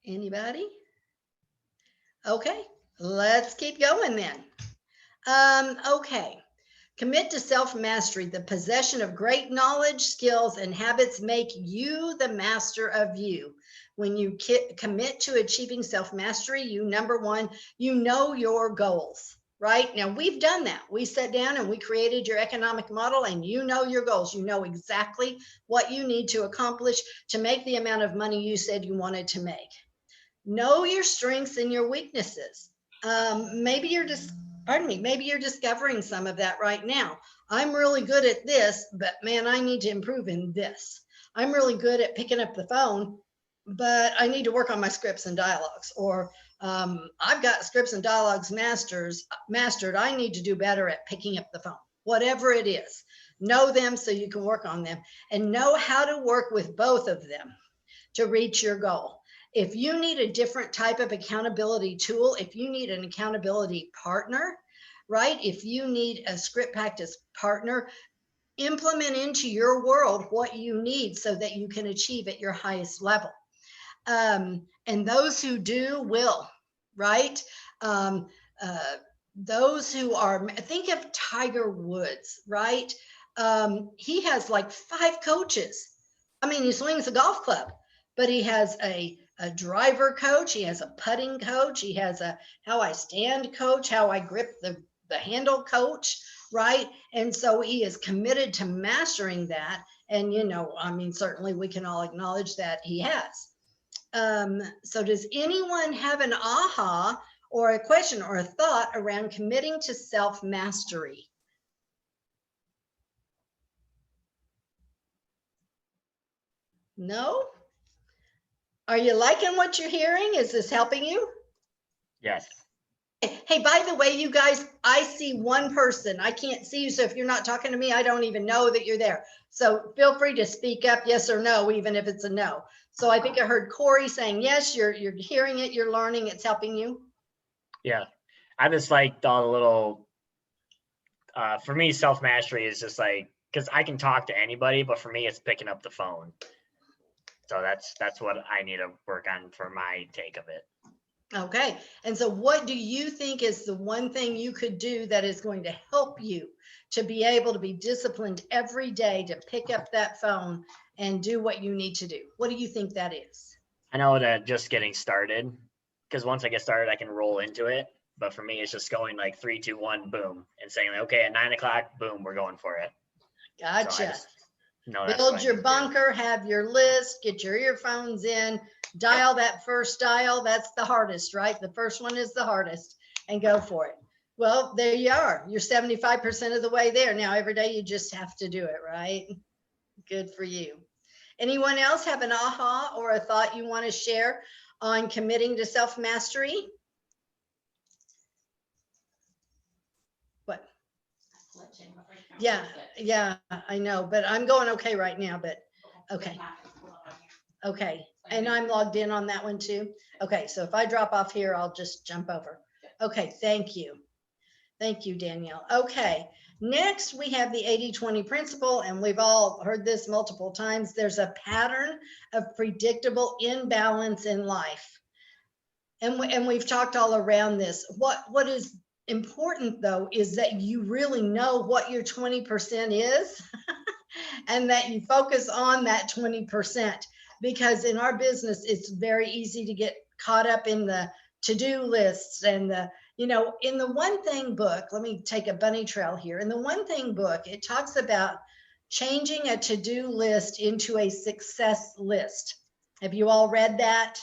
Anybody? Okay, let's keep going then. Okay. Commit to self-mastery. The possession of great knowledge, skills, and habits make you the master of you. When you commit to achieving self-mastery, you, number one, you know your goals, right? Now, we've done that. We sat down and we created your economic model, and you know your goals. You know exactly what you need to accomplish to make the amount of money you said you wanted to make. Know your strengths and your weaknesses. Maybe you're just, pardon me, maybe you're discovering some of that right now. I'm really good at this, but man, I need to improve in this. I'm really good at picking up the phone, but I need to work on my scripts and dialogues. Or I've got scripts and dialogues mastered. I need to do better at picking up the phone. Whatever it is, know them so you can work on them, and know how to work with both of them to reach your goal. If you need a different type of accountability tool, if you need an accountability partner, right? If you need a script practice partner, implement into your world what you need so that you can achieve at your highest level. And those who do will, right? Those who are, think of Tiger Woods, right? He has like 5 coaches. I mean, he swings a golf club, but he has a driver coach, he has a putting coach, he has a how I stand coach, how I grip the handle coach, right? And so he is committed to mastering that. And, you know, I mean, certainly we can all acknowledge that he has. So does anyone have an aha or a question or a thought around committing to self-mastery? No? Are you liking what you're hearing? Is this helping you? Yes. Hey, by the way, you guys, I see one person. I can't see you. So if you're not talking to me, I don't even know that you're there. So feel free to speak up, yes or no, even if it's a no. So I think I heard Corey saying, yes, you're hearing it, you're learning, it's helping you. Yeah. I just like all the little, for me, self-mastery is just like, because I can talk to anybody, but for me, it's picking up the phone. So that's what I need to work on for my take of it. Okay. And so what do you think is the one thing you could do that is going to help you to be able to be disciplined every day to pick up that phone and do what you need to do? What do you think that is? I know that just getting started, because once I get started, I can roll into it. But for me, it's just going like 3, 2, 1, boom, and saying, like, okay, at 9 o'clock, boom, we're going for it. Gotcha. So no, Build your bunker, have your list, get your earphones in, dial that first dial. That's the hardest, right? The first one is the hardest, and go for it. Well, there you are. You're 75% of the way there. Now, every day you just have to do it, right? Good for you. Anyone else have an aha or a thought you want to share on committing to self-mastery? What? Yeah, I know, but I'm going okay right now, but okay. Okay, and I'm logged in on that one too. Okay, so if I drop off here, I'll just jump over. Okay, thank you. Thank you, Danielle. Okay, next we have the 80-20 principle, and we've all heard this multiple times. There's a pattern of predictable imbalance in life. And we've talked all around this. What is important though is that you really know what your 20% is and that you focus on that 20%, because in our business it's very easy to get caught up in the to-do lists and the, you know, in the One Thing book, let me take a bunny trail here. In the One Thing book, it talks about changing a to-do list into a success list. Have you all read that?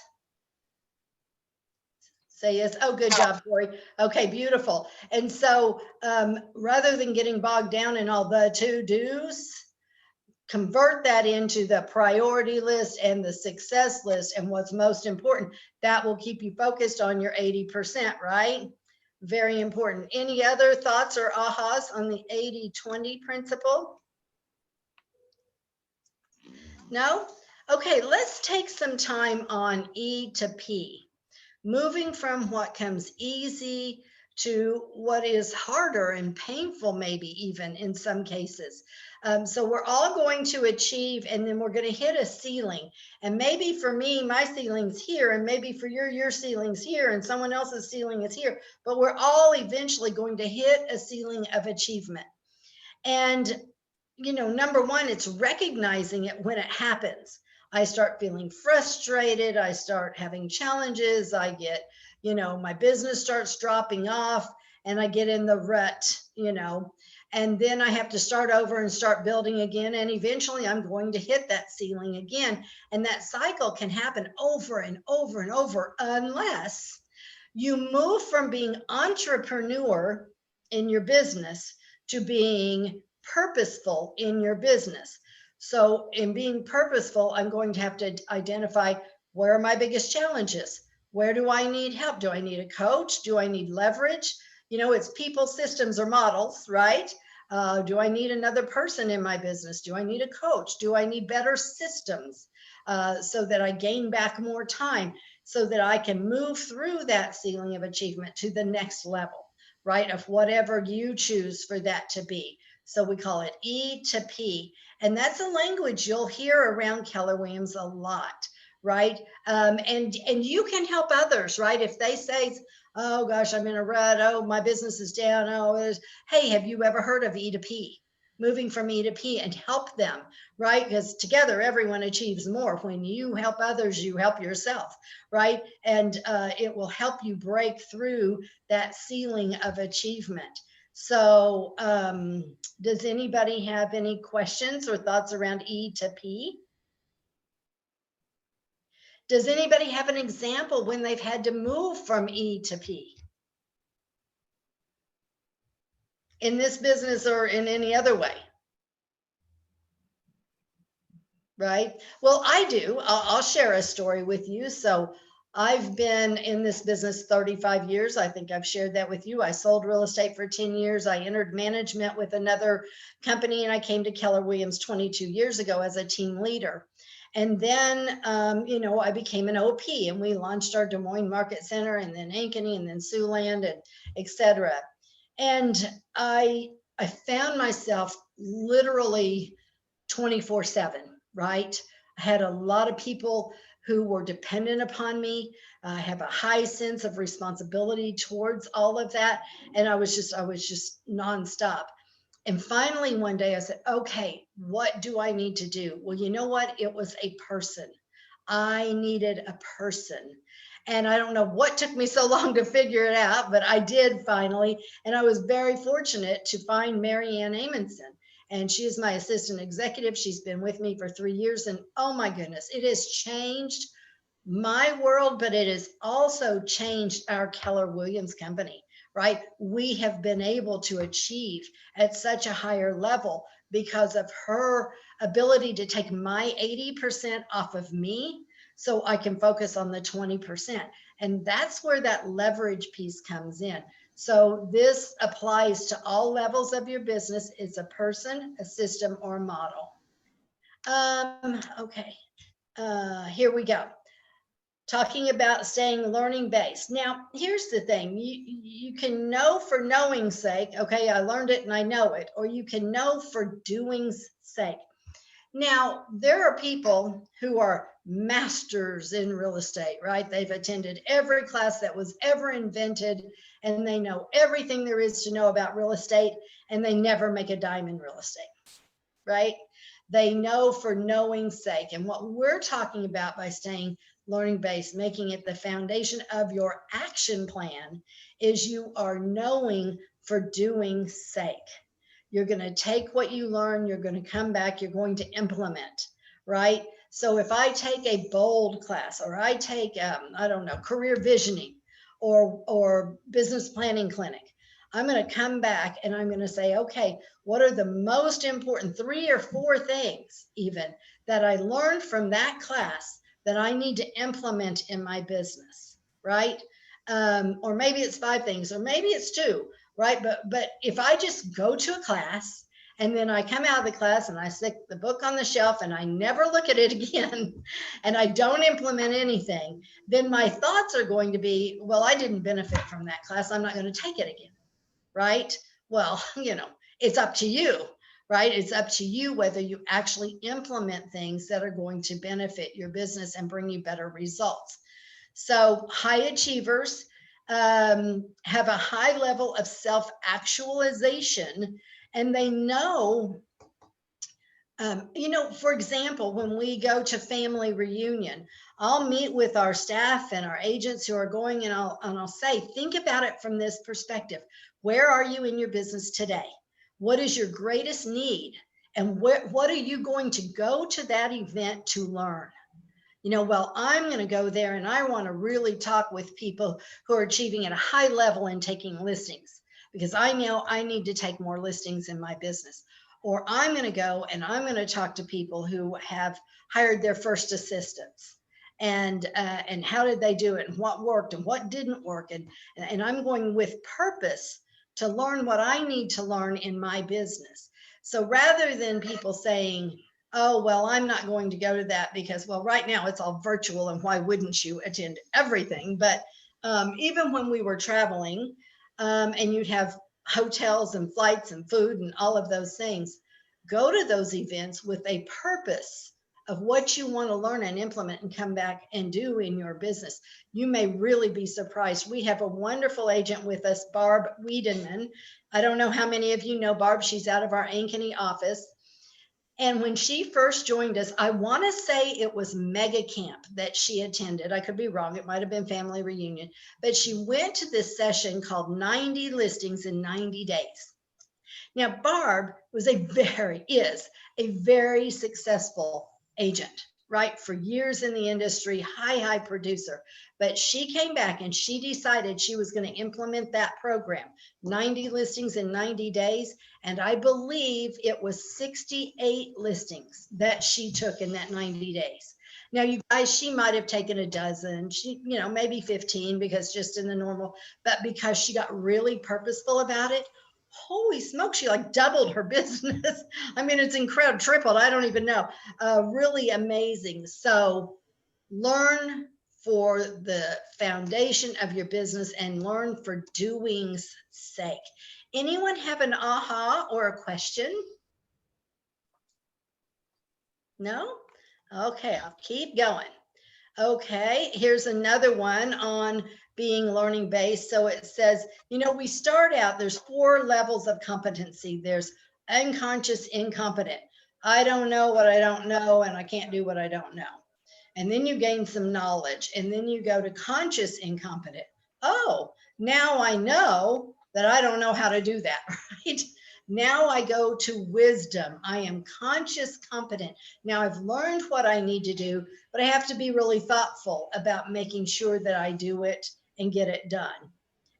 Say yes. Oh, good job, Corey. Okay, beautiful. And so rather than getting bogged down in all the to-dos, convert that into the priority list and the success list and what's most important. That will keep you focused on your 80%, right? Very important. Any other thoughts or ahas on the 80-20 principle? No? Okay, let's take some time on E to P. Moving from what comes easy to what is harder and painful, maybe even in some cases. So we're all going to achieve, and then we're going to hit a ceiling. And maybe for me, my ceiling's here, and maybe for your ceiling's here, and someone else's ceiling is here. But we're all eventually going to hit a ceiling of achievement. And, number one, it's recognizing it when it happens. I start feeling frustrated. I start having challenges. I get, my business starts dropping off and I get in the rut, and then I have to start over and start building again. And eventually I'm going to hit that ceiling again. And that cycle can happen over and over and over unless you move from being entrepreneur in your business to being purposeful in your business. So, in being purposeful, I'm going to have to identify where are my biggest challenges? Where do I need help? Do I need a coach? Do I need leverage? It's people, systems, or models, right? Do I need another person in my business? Do I need a coach? Do I need better systems so that I gain back more time so that I can move through that ceiling of achievement to the next level, right? Of whatever you choose for that to be. So we call it E to P. And that's a language you'll hear around Keller Williams a lot, right? And you can help others, right? If they say, oh gosh, I'm in a rut. Oh, my business is down. Oh, hey, have you ever heard of E to P? Moving from E to P, and help them, right? Because together everyone achieves more. When you help others, you help yourself, right? And it will help you break through that ceiling of achievement. So does anybody have any questions or thoughts around E to P? Does anybody have an example when they've had to move from E to P? In this business or in any other way? Right? Well, I do. I'll share a story with you. So I've been in this business 35 years. I think I've shared that with you. I sold real estate for 10 years. I entered management with another company, and I came to Keller Williams 22 years ago as a team leader. And then, I became an OP, and we launched our Des Moines Market Center, and then Ankeny, and then Siouxland, and et cetera. And I found myself literally 24/7, right? I had a lot of people who were dependent upon me. I have a high sense of responsibility towards all of that. And I was just nonstop. And finally, one day I said, okay, what do I need to do? Well, you know what? It was a person. I needed a person. And I don't know what took me so long to figure it out, but I did finally. And I was very fortunate to find Mary Ann Amundsen. And she is my assistant executive. She's been with me for 3 years. And oh my goodness, it has changed my world, but it has also changed our Keller Williams company, right? We have been able to achieve at such a higher level because of her ability to take my 80% off of me so I can focus on the 20%. And that's where that leverage piece comes in. So this applies to all levels of your business. It's a person, a system, or a model. Okay, here we go. Talking about staying learning based. Now, here's the thing. You can know for knowing's sake, okay, I learned it and I know it, or you can know for doing's sake. Now, there are people who are masters in real estate, right? They've attended every class that was ever invented, and they know everything there is to know about real estate, and they never make a dime in real estate, right? They know for knowing's sake. And what we're talking about by staying learning based, making it the foundation of your action plan, is you are knowing for doing's sake. You're going to take what you learn, you're going to come back, you're going to implement, right? So if I take a bold class, or I take, I don't know, career visioning or business planning clinic, I'm going to come back and I'm going to say, okay, what are the most important 3 or 4 things even that I learned from that class that I need to implement in my business, right? Or maybe it's 5 things, or maybe it's 2, right? But if I just go to a class and then I come out of the class and I stick the book on the shelf and I never look at it again, and I don't implement anything, then my thoughts are going to be, well, I didn't benefit from that class. I'm not going to take it again. Right? Well, it's up to you, right? It's up to you whether you actually implement things that are going to benefit your business and bring you better results. So high achievers have a high level of self-actualization, and they know, for example, when we go to family reunion, I'll meet with our staff and our agents who are going, and I'll say, think about it from this perspective. Where are you in your business today? What is your greatest need? And what are you going to go to that event to learn? Well, I'm going to go there and I want to really talk with people who are achieving at a high level and taking listings, because I know I need to take more listings in my business. Or I'm going to go and I'm going to talk to people who have hired their first assistants, and how did they do it, and what worked and what didn't work. And I'm going with purpose to learn what I need to learn in my business. So rather than people saying, oh, well, I'm not going to go to that because, well, right now it's all virtual and why wouldn't you attend everything? But even when we were traveling, and you'd have hotels and flights and food and all of those things, go to those events with a purpose of what you want to learn and implement and come back and do in your business. You may really be surprised. We have a wonderful agent with us, Barb Wiedemann. I don't know how many of you know Barb. She's out of our Ankeny office. And when she first joined us, I want to say it was mega camp that she attended. I could be wrong. It might have been family reunion, but she went to this session called 90 listings in 90 days. Now, Barb is a very successful agent, right? For years in the industry, high producer. But she came back and she decided she was going to implement that program, 90 listings in 90 days. And I believe it was 68 listings that she took in that 90 days. Now, you guys, she might have taken a dozen, maybe 15, because just in the normal, but because she got really purposeful about it, holy smoke, she like doubled her business. I mean, it's incredible, tripled, I don't even know. Really amazing. So learn for the foundation of your business and learn for doing's sake. Anyone have an aha or a question? No? Okay, I'll keep going. Okay, here's another one on being learning based. So it says, we start out, there's 4 levels of competency. There's unconscious incompetent. I don't know what I don't know, and I can't do what I don't know. And then you gain some knowledge, and then you go to conscious incompetent. Oh, now I know that I don't know how to do that, right? Now I go to wisdom. I am conscious competent. Now I've learned what I need to do, but I have to be really thoughtful about making sure that I do it and get it done.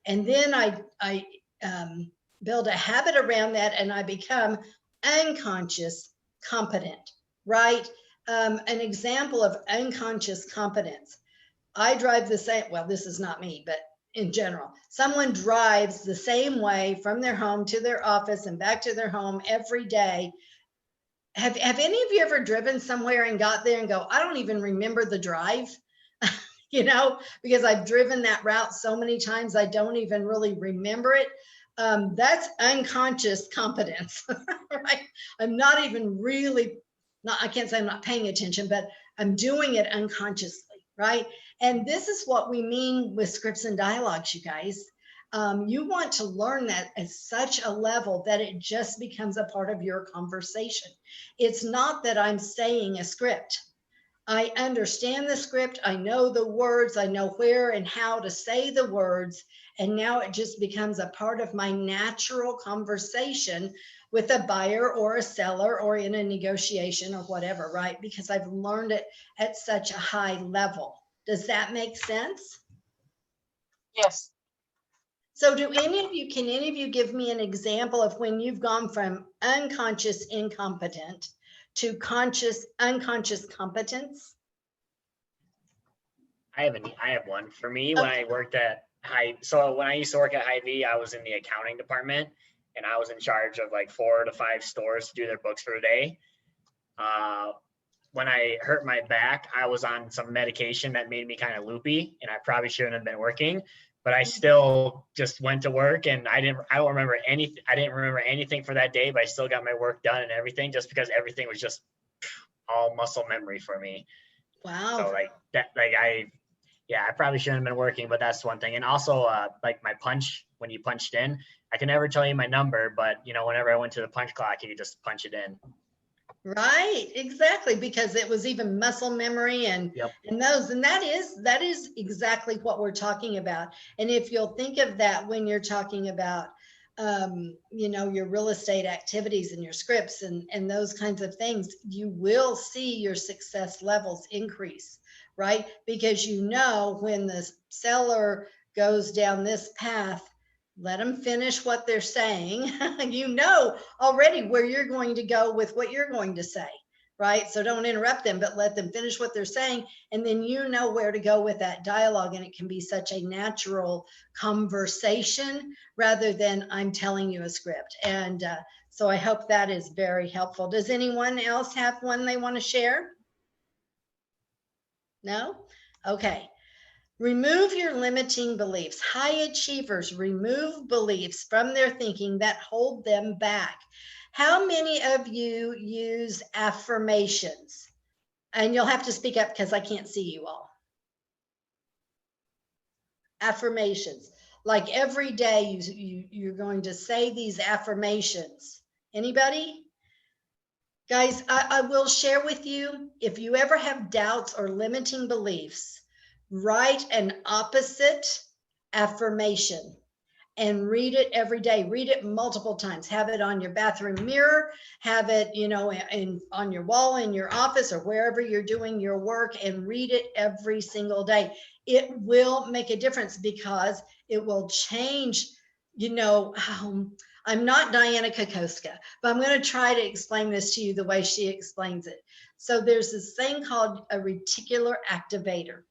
And then I build a habit around that, and I become unconscious competent, right? An example of unconscious competence. I drive the same, well, this is not me, but in general, someone drives the same way from their home to their office and back to their home every day. Have any of you ever driven somewhere and got there and go, I don't even remember the drive? Because I've driven that route so many times, I don't even really remember it. That's unconscious competence, right? I'm not even really, I can't say I'm not paying attention, but I'm doing it unconsciously, right? And this is what we mean with scripts and dialogues, you guys. You want to learn that at such a level that it just becomes a part of your conversation. It's not that I'm saying a script. I understand the script. I know the words. I know where and how to say the words. And now it just becomes a part of my natural conversation with a buyer or a seller or in a negotiation or whatever, right? Because I've learned it at such a high level. Does that make sense? Yes. So can any of you give me an example of when you've gone from unconscious incompetent to unconscious competence? I have one. For me, when I worked at when I used to work at Hy-Vee, I was in the accounting department, and I was in charge of like 4 to 5 stores to do their books for the day. When I hurt my back, I was on some medication that made me kind of loopy, and I probably shouldn't have been working, but I still just went to work, and I didn't remember anything for that day, but I still got my work done and everything, just because everything was just all muscle memory for me. Wow. So like that, like I probably shouldn't have been working, but that's one thing. And also like my punch, when you punched in, I can never tell you my number, but you know, whenever I went to the punch clock, you could just punch it in. Right, exactly, because it was even muscle memory and Yep. and that is exactly what we're talking about. And if you'll think of that when you're talking about you know, your real estate activities and your scripts and those kinds of things, you will see your success levels increase, right? Because you know when the seller goes down this path, let them finish what they're saying. You know already where you're going to go with what you're going to say, right? So don't interrupt them, but let them finish what they're saying. And then you know where to go with that dialogue. And it can be such a natural conversation rather than I'm telling you a script. And so I hope that is very helpful. Does anyone else have one they want to share? No? Okay. Remove your limiting beliefs. High achievers remove beliefs from their thinking that hold them back. How many of you use affirmations? And you'll have to speak up because I can't see you all. Affirmations. Like every day you're going to say these affirmations. Anybody? Guys, I will share with you, if you ever have doubts or limiting beliefs, write an opposite affirmation and read it every day. Read it multiple times. Have it on your bathroom mirror, have it, you know, on your wall in your office or wherever you're doing your work, and read it every single day. It will make a difference because it will change, you know, I'm not Diana Kokoska, but I'm going to try to explain this to you the way she explains it. So there's this thing called a reticular activator,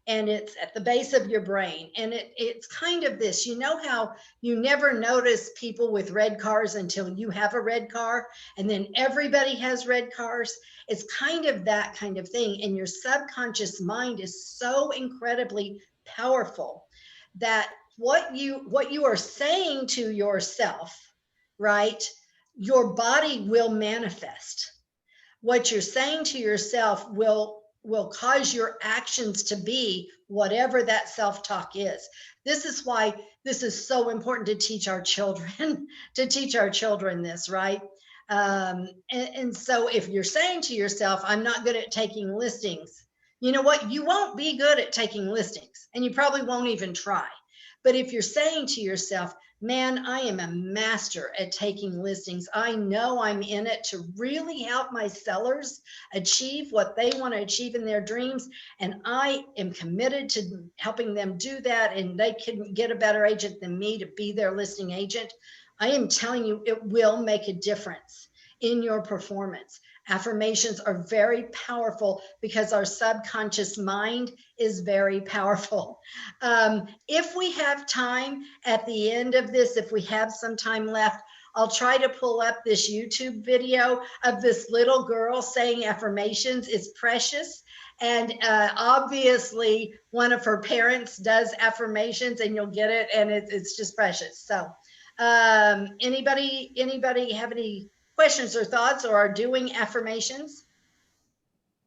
and it's at the base of your brain. And it's kind of this, you know how you never notice people with red cars until you have a red car, and then everybody has red cars. It's kind of that kind of thing. And your subconscious mind is so incredibly powerful that what you are saying to yourself, right, your body will manifest. What you're saying to yourself will cause your actions to be whatever that self-talk is. This is why this is so important to teach our children, this, right? And so if you're saying to yourself, I'm not good at taking listings, you know what? You won't be good at taking listings, and you probably won't even try. But if you're saying to yourself, man, I am a master at taking listings. I know I'm in it to really help my sellers achieve what they want to achieve in their dreams. And I am committed to helping them do that. And they can get a better agent than me to be their listing agent. I am telling you, it will make a difference in your performance. Affirmations are very powerful because our subconscious mind is very powerful. If we have time at the end of this, if we have some time left, I'll try to pull up this YouTube video of this little girl saying affirmations. It's precious. And obviously one of her parents does affirmations, and you'll get it. And it's just precious. So anybody have any questions or thoughts, or are doing affirmations?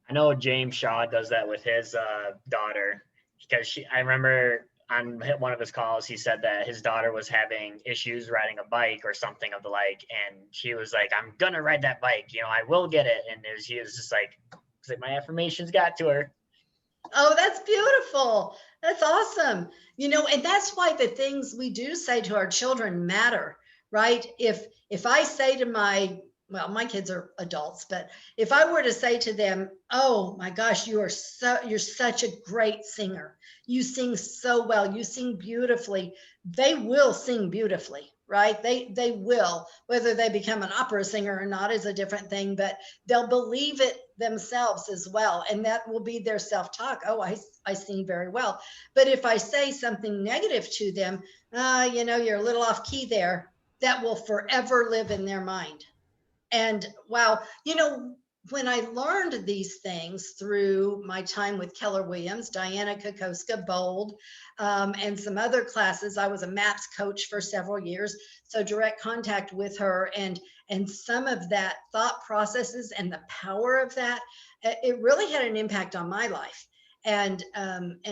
I know James Shaw does that with his daughter, because I remember on one of his calls, he said that his daughter was having issues riding a bike or something of the like. And she was like, I'm going to ride that bike. You know, I will get it. And he was just like, my affirmations got to her. Oh, that's beautiful. That's awesome. You know, and that's why the things we do say to our children matter, right? If I say to my kids are adults, but if I were to say to them, oh my gosh, you're such a great singer. You sing so well. You sing beautifully. They will sing beautifully, right? They will. Whether they become an opera singer or not is a different thing, but they'll believe it themselves as well. And that will be their self-talk. Oh, I sing very well. But if I say something negative to them, you know, you're a little off key there. that will forever live in their mind. And wow, when I learned these things through my time with Keller Williams, Diana Kokoska Bold, and some other classes, I was a MAPS coach for several years, so direct contact with her, and some of that thought processes and the power of that, it really had an impact on my life, and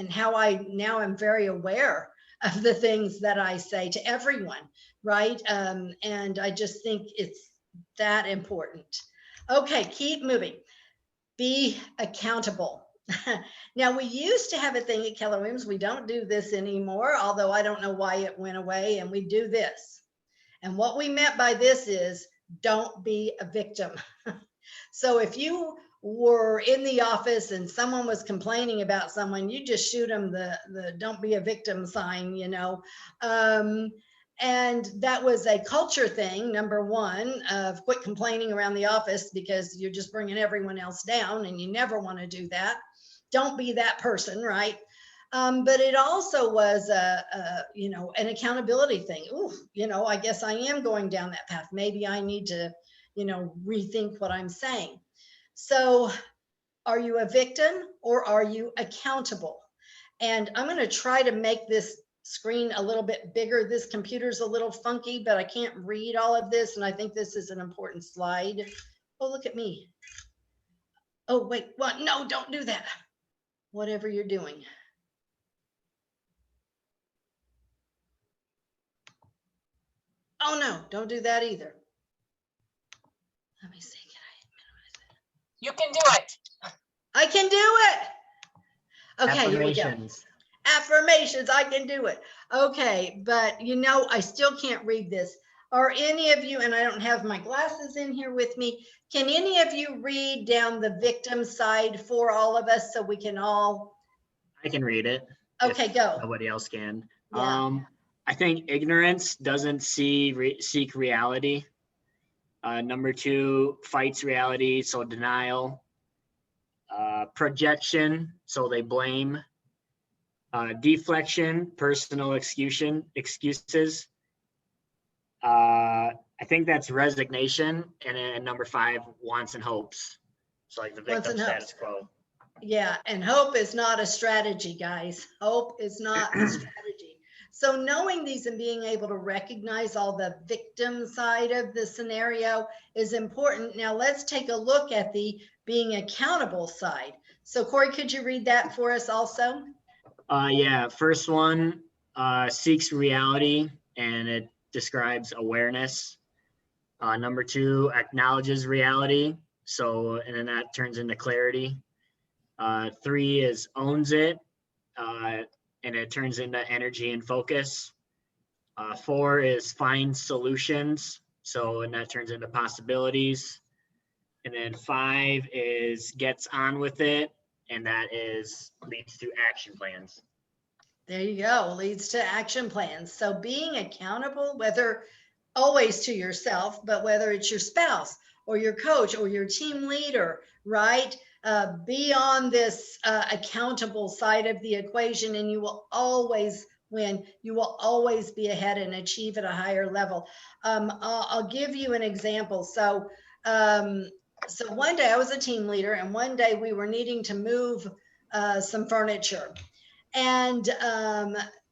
how I now am very aware of the things that I say to everyone, right? And I just think it's that important. Okay, keep moving. Be accountable. Now, we used to have a thing at Keller Williams. We don't do this anymore, although I don't know why it went away, and we do this. And what we meant by this is don't be a victim. So if you were in the office and someone was complaining about someone, you just shoot them the don't be a victim sign, and that was a culture thing, number one, of quit complaining around the office because you're just bringing everyone else down, and you never want to do that. Don't be that person, right? But it also was an accountability thing. Ooh, I guess I am going down that path. Maybe I need to, rethink what I'm saying. So are you a victim or are you accountable? And I'm going to try to make this screen a little bit bigger. This computer's a little funky, but I can't read all of this. And I think this is an important slide. Oh, look at me. Oh, wait, what? No, don't do that. Whatever you're doing. Oh no, don't do that either. Let me see, can You can do it. I can do it. Okay, here we go. Affirmations. Affirmations, I can do it. Okay, but I still can't read this. Are any of you, and I don't have my glasses in here with me, can any of you read down the victim side for all of us so we can all? I can read it. Okay, go. Nobody else can. Yeah. I think ignorance doesn't seek reality. Number 2, fights reality, so denial. Projection, so they blame. Deflection, personal excuses. I think that's resignation. And then number 5, wants and hopes. So like the victim status quo. Yeah, and hope is not a strategy, guys. Hope is not a strategy. So knowing these and being able to recognize all the victim side of the scenario is important. Now let's take a look at the being accountable side. So Corey, could you read that for us also? Yeah, first one seeks reality, and it describes awareness. Number 2 acknowledges reality, and then that turns into clarity. 3 is owns it, and it turns into energy and focus. 4 is finds solutions, and that turns into possibilities. And then 5 is gets on with it, and that leads to action plans. There you go, leads to action plans. So being accountable, whether always to yourself, but whether it's your spouse or your coach or your team leader, right? Be on this accountable side of the equation, and you will always win. You will always be ahead and achieve at a higher level. I'll give you an example. So one day I was a team leader, and one day we were needing to move some furniture. And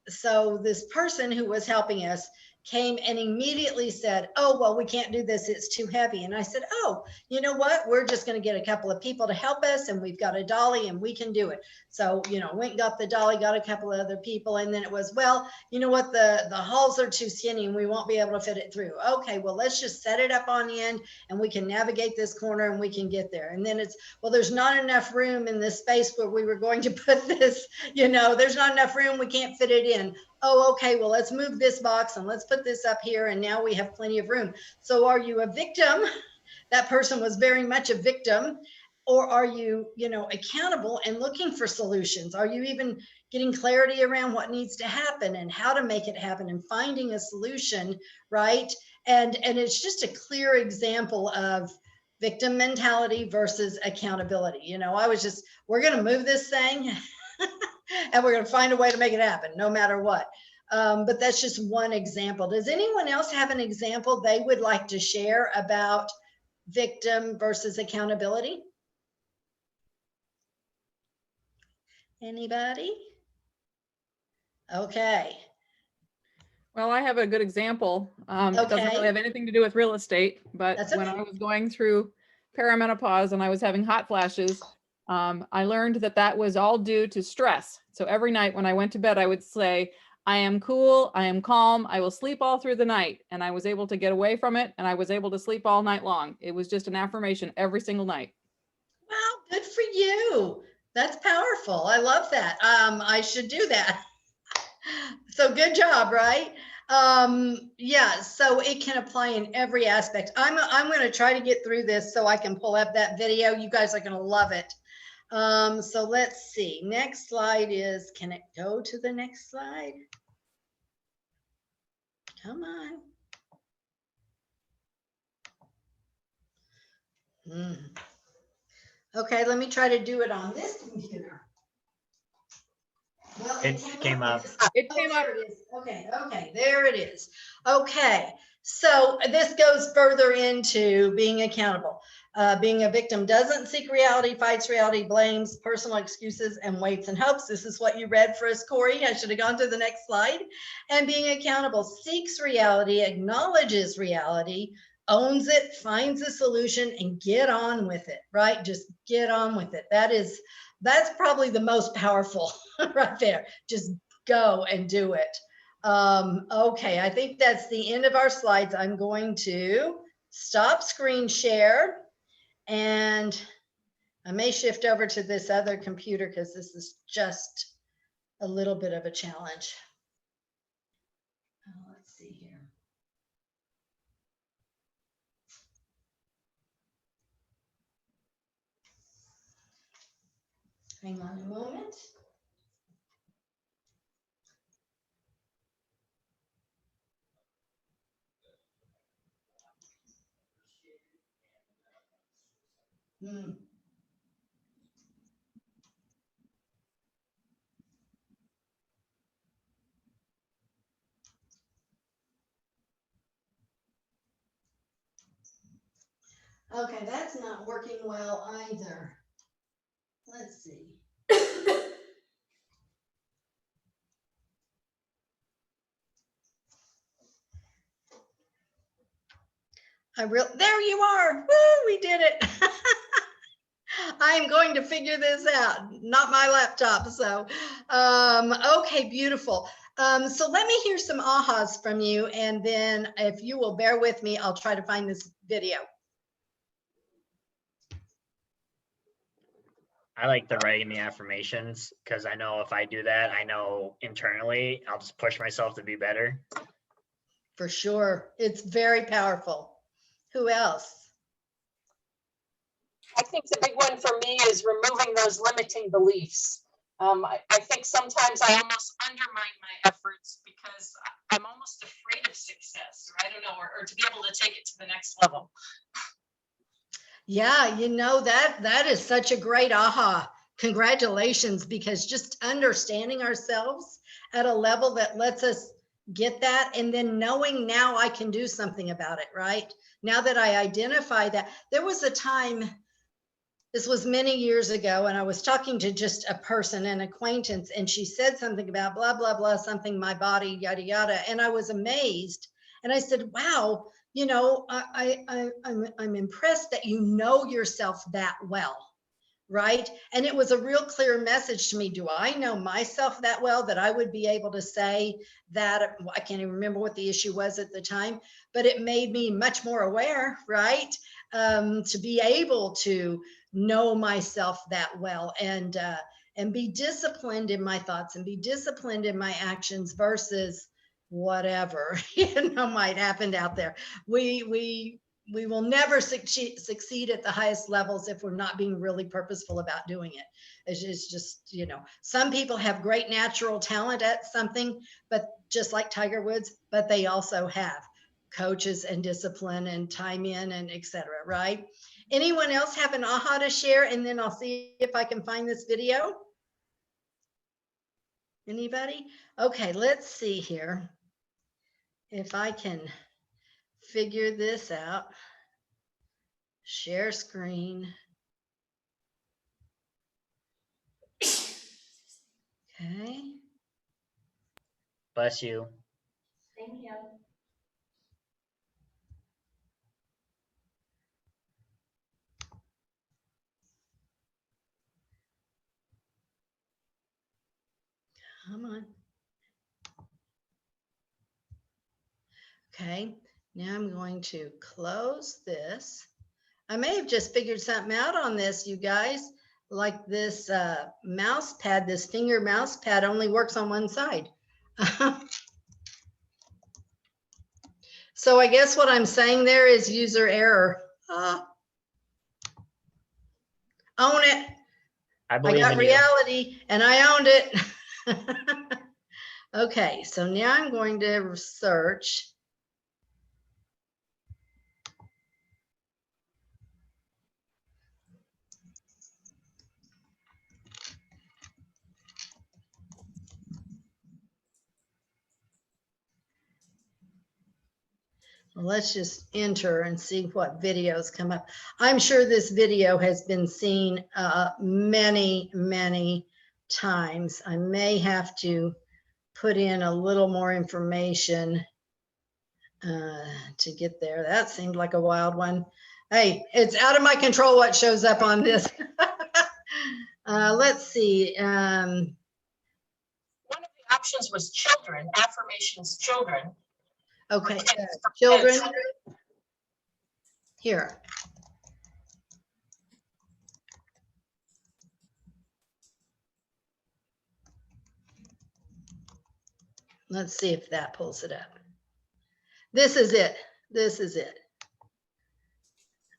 so this person who was helping us came and immediately said, oh, well, we can't do this, it's too heavy. And I said, oh, you know what, we're just going to get a couple of people to help us, and we've got a dolly and we can do it. So went and got the dolly, got a couple of other people, and then it was, well, you know what, the halls are too skinny and we won't be able to fit it through. Okay, well, let's just set it up on the end and we can navigate this corner and we can get there. And then it's, well, there's not enough room in this space where we were going to put this, there's not enough room, we can't fit it in. Oh, okay, well, let's move this box and let's put this up here, and now we have plenty of room. So are you a victim? That person was very much a victim. Or are you, accountable and looking for solutions? Are you even getting clarity around what needs to happen and how to make it happen and finding a solution, right? And it's just a clear example of victim mentality versus accountability. We're going to move this thing and we're going to find a way to make it happen no matter what. But that's just one example. Does anyone else have an example they would like to share about victim versus accountability? Anybody? Okay. Well, I have a good example. It doesn't Okay. really have anything to do with real estate, but That's when okay. I was going through perimenopause and I was having hot flashes, I learned that that was all due to stress. So every night when I went to bed, I would say, I am cool, I am calm, I will sleep all through the night. And I was able to get away from it and I was able to sleep all night long. It was just an affirmation every single night. Wow, good for you. That's powerful. I love that. I should do that. So good job, right? Yeah, so it can apply in every aspect. I'm going to try to get through this so I can pull up that video. You guys are going to love it. So let's see. Next slide is, can it go to the next slide? Come on. Okay, let me try to do it on this computer. Well, It came up. It Oh, came up. there it is. Okay, there it is. Okay, so this goes further into being accountable. Being a victim doesn't seek reality, fights reality, blames, personal excuses, and waits and hopes. This is what you read for us, Corey. I should have gone to the next slide. And being accountable seeks reality, acknowledges reality, owns it, finds a solution, and get on with it, right? Just get on with it. That's probably the most powerful right there. Just go and do it. Okay, I think that's the end of our slides. I'm going to stop screen share and I may shift over to this other computer because this is just a little bit of a challenge. Let's see here. Hang on a moment. Okay, that's not working well either. Let's see. There you are. Woo, we did it. I'm going to figure this out, not my laptop. So, okay, beautiful. So let me hear some ahas from you. And then if you will bear with me, I'll try to find this video. I like the writing the affirmations because I know if I do that, I know internally I'll just push myself to be better. For sure. It's very powerful. Who else? I think the big one for me is removing those limiting beliefs. I think sometimes I almost undermine my efforts because I'm almost afraid of success, or I don't know, or to be able to take it to the next level. Yeah, that is such a great aha. Congratulations, because just understanding ourselves at a level that lets us get that, and then knowing now I can do something about it, right? Now that I identify that, there was a time, this was many years ago, and I was talking to just a person, an acquaintance, and she said something about blah, blah, blah, something, my body, yada, yada. And I was amazed. And I said, wow, I'm impressed that you know yourself that well, right? And it was a real clear message to me. Do I know myself that well that I would be able to say that? I can't even remember what the issue was at the time, but it made me much more aware, right? To be able to know myself that well and be disciplined in my thoughts and be disciplined in my actions versus whatever might happen out there. We will never succeed at the highest levels if we're not being really purposeful about doing it. It's just, some people have great natural talent at something, but just like Tiger Woods, but they also have coaches and discipline and time in and etc. Right? Anyone else have an aha to share? And then I'll see if I can find this video. Anybody? Okay, let's see here if I can figure this out. Share screen. Okay. Bless you. Thank you. Come on. Okay, now I'm going to close this. I may have just figured something out on this, you guys. Like this mouse pad, this finger mouse pad only works on one side. So I guess what I'm saying there is user error. Own it. I I believe got in you. reality and I owned it. Okay, so now I'm going to search. Well, let's just enter and see what videos come up. I'm sure this video has been seen many, many times. I may have to put in a little more information to get there. That seemed like a wild one. Hey, it's out of my control what shows up on this. Let's see. One of the options was children, affirmations, children. Okay, For children. kids. Here. Let's see if that pulls it up. This is it. This is it.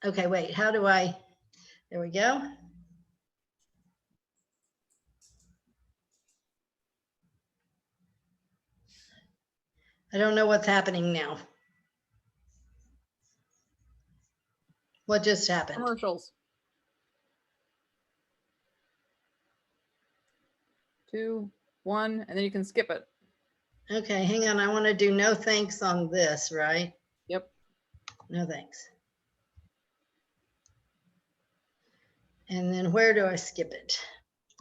Okay, wait, how do I, there we go. I don't know what's happening now. What just happened? Commercials. 2, 1, and then you can skip it. Okay, hang on. I want to do no thanks on this, right? Yep. No thanks. And then where do I skip it?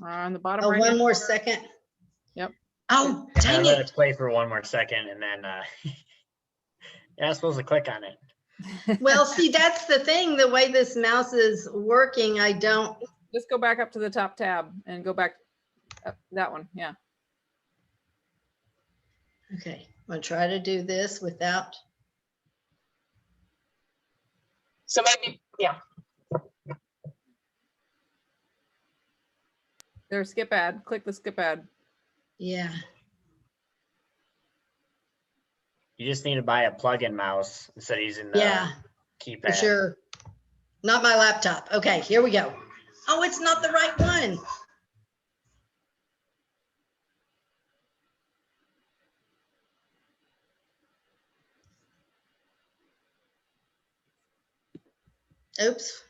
On the bottom Oh, right. one more second. Yep. Oh, I dang let it. it play for one more second and then you're not supposed to click on it. Well, see, that's the thing. The way this mouse is working, I don't. Just go back up to the top tab and go back up that one. Yeah. Okay, I'm going to try to do this without. So maybe, yeah. There, skip ad. Click the skip ad. Yeah. You just need to buy a plug-in mouse instead of using the Yeah, keypad. for sure. Not my laptop. Okay, here we go. Oh, it's not the right one. Oops.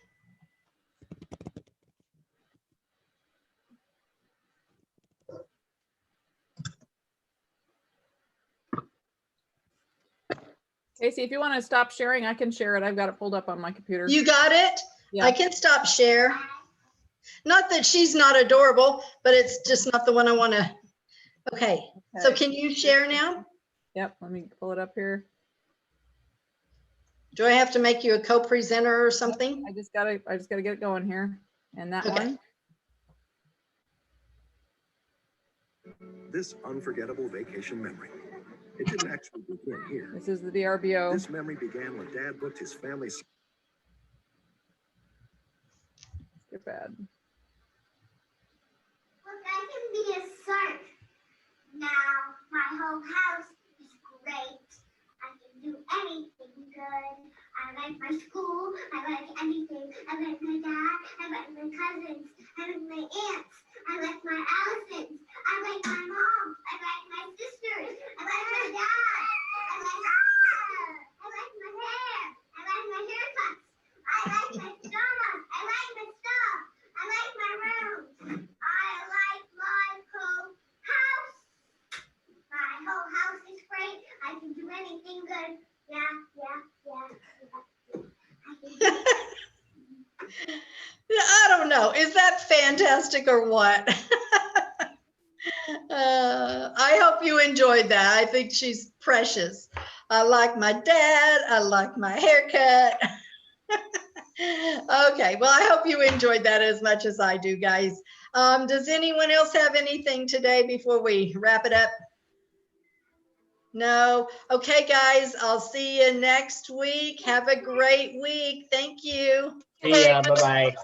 Kacy, if you want to stop sharing, I can share it. I've got it pulled up on my computer. You got it? Yeah. I can stop share. Not that she's not adorable, but it's just not the one I want to. Okay, so Okay. can you share now? Yep. Let me pull it up here. Do I have to make you a co-presenter or something? I just gotta get it going here. And that Okay. one. This unforgettable vacation memory. It didn't actually begin here. This is the VRBO. This memory began when Dad booked his family's Skip ad. Look, I can be a shark. Now my whole house is great. I can do anything good. I like my school. I like anything. I like my dad. I like my cousins. I like my aunts. I like my Allisons. I like my mom. I like my sisters. I like my dad. I like my hair. I like my hair. I like my haircuts. I like my pajamas. I like my stuff. I like my room. I like my whole house. fantastic or what? I hope you enjoyed that. I think she's precious. I like my dad. I like my haircut. Okay, well, I hope you enjoyed that as much as I do, guys. Does anyone else have anything today before we wrap it up? No? Okay, guys, I'll see you next week. Have a great week. Thank you. See ya. Bye-bye.